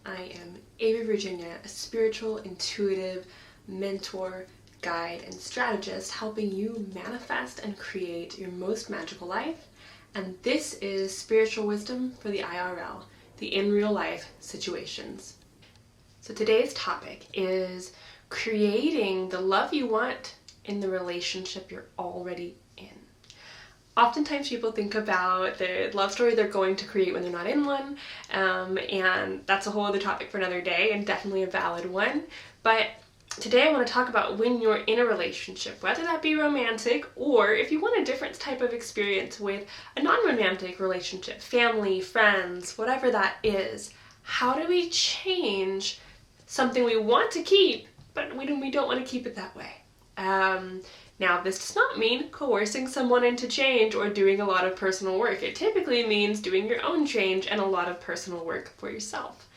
I am Ava Virginia, a spiritual, intuitive mentor, guide, and strategist helping you manifest and create your most magical life. And this is Spiritual Wisdom for the IRL, the in real life situations. So today's topic is creating the love you want in the relationship you're already in. Oftentimes people think about the love story they're going to create when they're not in one, and that's a whole other topic for another day, and definitely a valid one. But today I want to talk about when you're in a relationship, whether that be romantic, or if you want a different type of experience with a non-romantic relationship, family, friends, whatever that is. How do we change something we want to keep, but we don't want to keep it that way? Now, this does not mean coercing someone into change or doing a lot of personal work. It typically means doing your own change and a lot of personal work for yourself.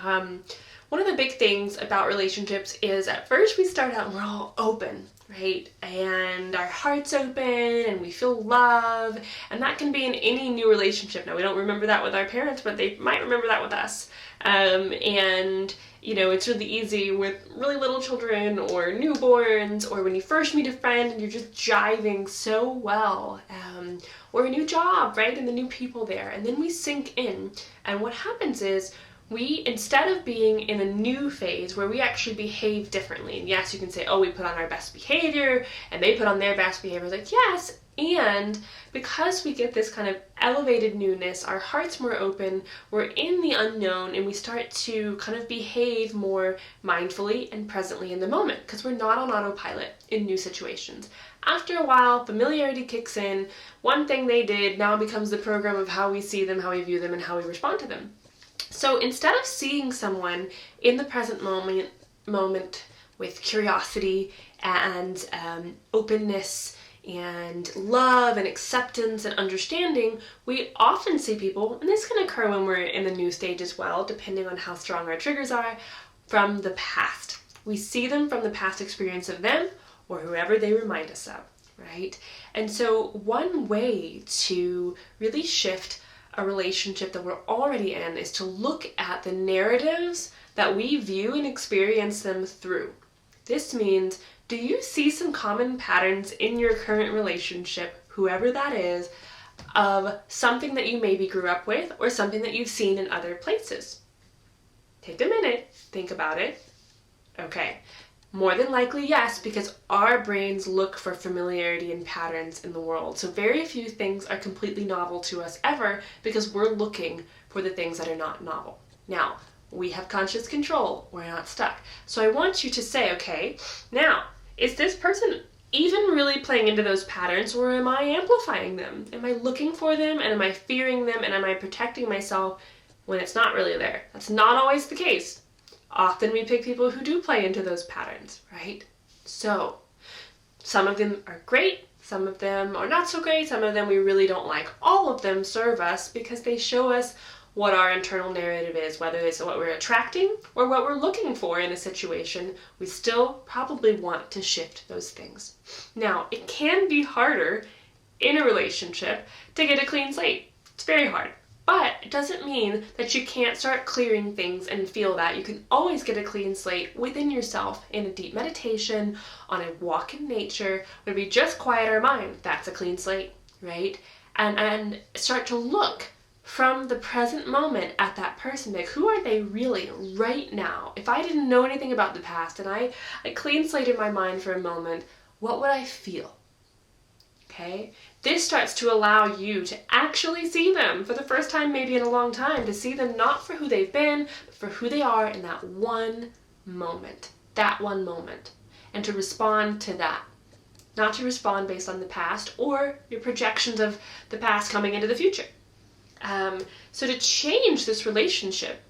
One of the big things about relationships is at first we start out and we're all open, right? And our heart's open and we feel love, and that can be in any new relationship. Now, we don't remember that with our parents, but they might remember that with us. And it's really easy with really little children or newborns, or when you first meet a friend and you're just jiving so well, or a new job, right? And the new people there. And then we sink in. And what happens is we, instead of being in a new phase where we actually behave differently, and yes, you can say, oh, we put on our best behavior and they put on their best behavior. It's like, yes, and because we get this kind of elevated newness, our heart's more open, we're in the unknown, and we start to kind of behave more mindfully and presently in the moment because we're not on autopilot in new situations. After a while, familiarity kicks in. One thing they did now becomes the program of how we see them, how we view them, and how we respond to them. So instead of seeing someone in the present moment with curiosity and openness and love and acceptance and understanding, we often see people, and this can occur when we're in the new stage as well, depending on how strong our triggers are, from the past. We see them from the past experience of them or whoever they remind us of, right? And so one way to really shift a relationship that we're already in is to look at the narratives that we view and experience them through. This means, do you see some common patterns in your current relationship, whoever that is, of something that you maybe grew up with or something that you've seen in other places? Take a minute, think about it. Okay. More than likely, yes, because our brains look for familiarity and patterns in the world. So very few things are completely novel to us ever because we're looking for the things that are not novel. Now, we have conscious control. We're not stuck. So I want you to say, okay, now, is this person even really playing into those patterns, or am I amplifying them? Am I looking for them, and am I fearing them, and am I protecting myself when it's not really there? That's not always the case. Often we pick people who do play into those patterns, right? So, some of them are great, some of them are not so great, some of them we really don't like. All of them serve us because they show us what our internal narrative is, whether it's what we're attracting or what we're looking for in a situation. We still probably want to shift those things. Now, it can be harder in a relationship to get a clean slate. It's very hard. But it doesn't mean that you can't start clearing things and feel that. You can always get a clean slate within yourself in a deep meditation, on a walk in nature, where we just quiet our mind. That's a clean slate, right? And start to look from the present moment at that person. Like, who are they really right now? If I didn't know anything about the past and I clean slated my mind for a moment, what would I feel? Okay? This starts to allow you to actually see them for the first time maybe in a long time, to see them not for who they've been, but for who they are in that one moment, and to respond to that. Not to respond based on the past or your projections of the past coming into the future. So to change this relationship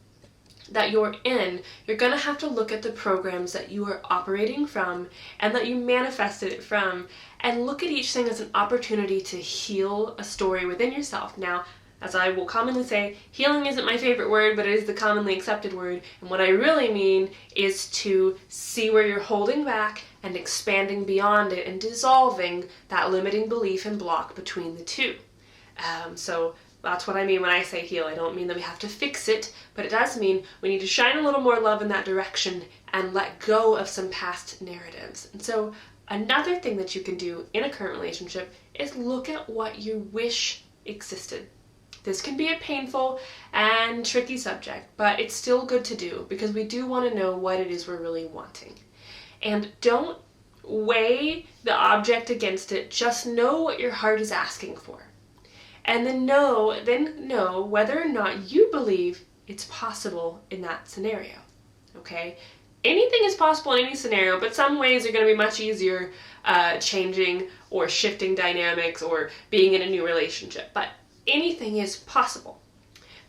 that you're in, you're going to have to look at the programs that you are operating from and that you manifested it from, and look at each thing as an opportunity to heal a story within yourself. Now, as I will commonly say, healing isn't my favorite word, but it is the commonly accepted word. And what I really mean is to see where you're holding back and expanding beyond it and dissolving that limiting belief and block between the two. So That's what I mean when I say heal. I don't mean that we have to fix it, but it does mean we need to shine a little more love in that direction and let go of some past narratives. And so another thing that you can do in a current relationship is look at what you wish existed. This can be a painful and tricky subject, but it's still good to do because we do want to know what it is we're really wanting. And don't weigh the object against it, just know what your heart is asking for. And then know whether or not you believe it's possible in that scenario. Okay? Anything is possible in any scenario, but some ways are going to be much easier changing or shifting dynamics or being in a new relationship. But anything is possible.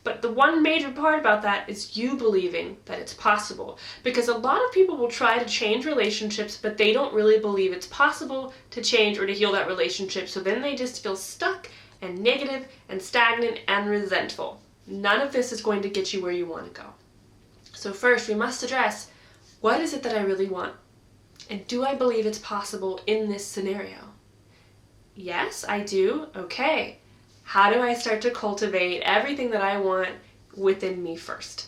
But the one major part about that is you believing that it's possible. Because a lot of people will try to change relationships, but they don't really believe it's possible to change or to heal that relationship. So then they just feel stuck and negative and stagnant and resentful. None of this is going to get you where you want to go. So first, we must address, what is it that I really want? And do I believe it's possible in this scenario? Yes, I do. Okay. How do I start to cultivate everything that I want within me first?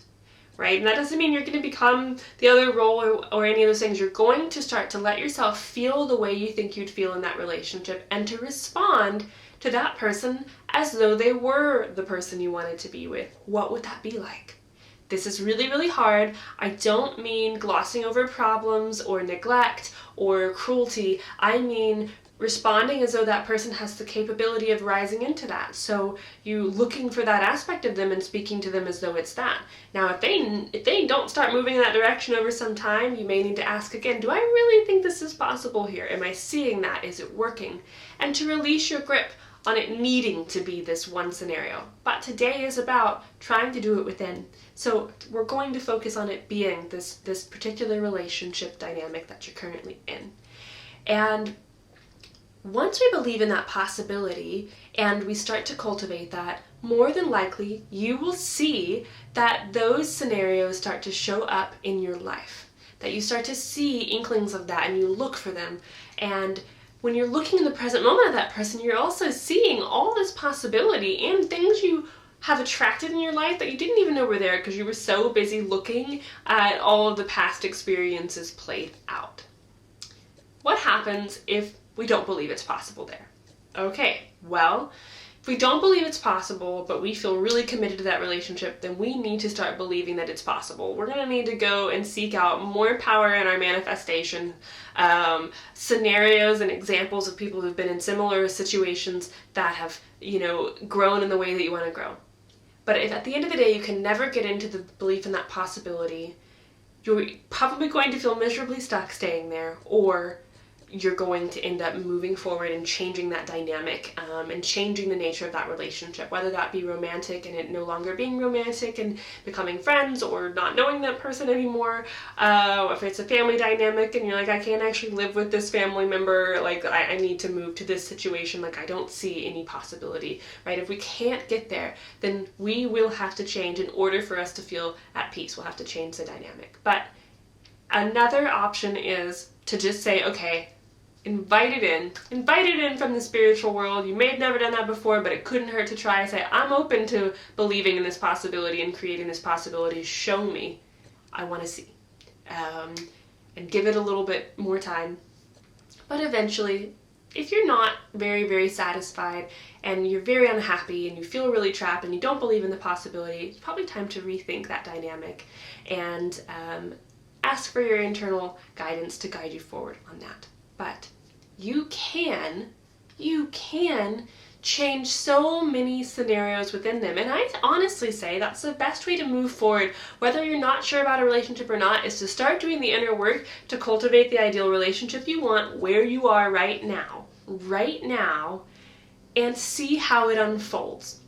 Right? And that doesn't mean you're going to become the other role or any of those things. You're going to start to let yourself feel the way you think you'd feel in that relationship and to respond to that person as though they were the person you wanted to be with. What would that be like? This is really, really hard. I don't mean glossing over problems or neglect or cruelty. I mean responding as though that person has the capability of rising into that. So you looking for that aspect of them and speaking to them as though it's that. Now, if they don't start moving in that direction over some time, you may need to ask again, do I really think this is possible here? Am I seeing that? Is it working? And to release your grip on it needing to be this one scenario. But today is about trying to do it within. So we're going to focus on it being this particular relationship dynamic that you're currently in. And once we believe in that possibility and we start to cultivate that, more than likely you will see that those scenarios start to show up in your life. That you start to see inklings of that and you look for them. And when you're looking in the present moment of that person, you're also seeing all this possibility and things you have attracted in your life that you didn't even know were there because you were so busy looking at all of the past experiences played out. What happens if we don't believe it's possible there? Okay, well, if we don't believe it's possible, but we feel really committed to that relationship, then we need to start believing that it's possible. We're going to need to go and seek out more power in our manifestation, scenarios and examples of people who've been in similar situations that have, grown in the way that you want to grow. But if at the end of the day you can never get into the belief in that possibility, you're probably going to feel miserably stuck staying there, or you're going to end up moving forward and changing that dynamic and changing the nature of that relationship, whether that be romantic and it no longer being romantic and becoming friends or not knowing that person anymore. If it's a family dynamic and you're like, I can't actually live with this family member, like I need to move to this situation, like I don't see any possibility, right? If we can't get there, then we will have to change in order for us to feel at peace. We'll have to change the dynamic. But another option is to just say, okay, invite it in from the spiritual world. You may have never done that before, but it couldn't hurt to try. Say, I'm open to believing in this possibility and creating this possibility. Show me. I want to see. And give it a little bit more time. But eventually, if you're not very, very satisfied and you're very unhappy and you feel really trapped and you don't believe in the possibility, it's probably time to rethink that dynamic and ask for your internal guidance to guide you forward on that. But you can change so many scenarios within them. And I honestly say that's the best way to move forward, whether you're not sure about a relationship or not, is to start doing the inner work to cultivate the ideal relationship you want where you are right now, and see how it unfolds.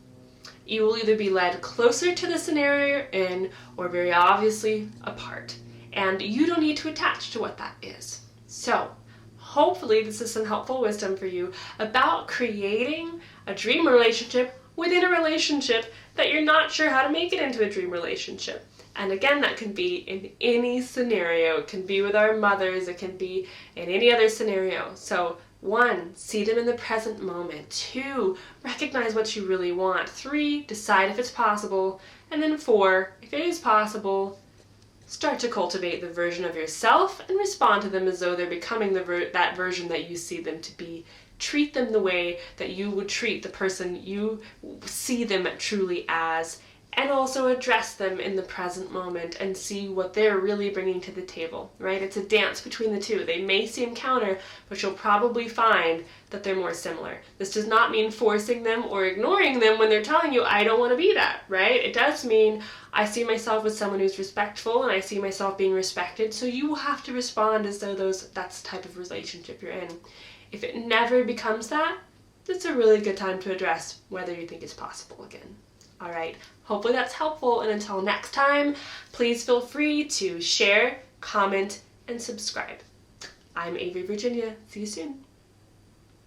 You will either be led closer to the scenario you're in or very obviously apart. And you don't need to attach to what that is. So, hopefully this is some helpful wisdom for you about creating a dream relationship within a relationship that you're not sure how to make it into a dream relationship. And again, that can be in any scenario. It can be with our mothers, it can be in any other scenario. So 1, see them in the present moment. 2, recognize what you really want. 3, decide if it's possible. And then 4, if it is possible, start to cultivate the version of yourself and respond to them as though they're becoming that version that you see them to be. Treat them the way that you would treat the person you see them truly as, and also address them in the present moment and see what they're really bringing to the table, right? It's a dance between the two. They may seem counter, but you'll probably find that they're more similar. This does not mean forcing them or ignoring them when they're telling you, I don't want to be that, right? It does mean I see myself as someone who's respectful and I see myself being respected, so you will have to respond as though that's the type of relationship you're in. If it never becomes that, it's a really good time to address whether you think it's possible again. All right, hopefully that's helpful, and until next time, please feel free to share, comment, and subscribe. I'm Avery Virginia. See you soon.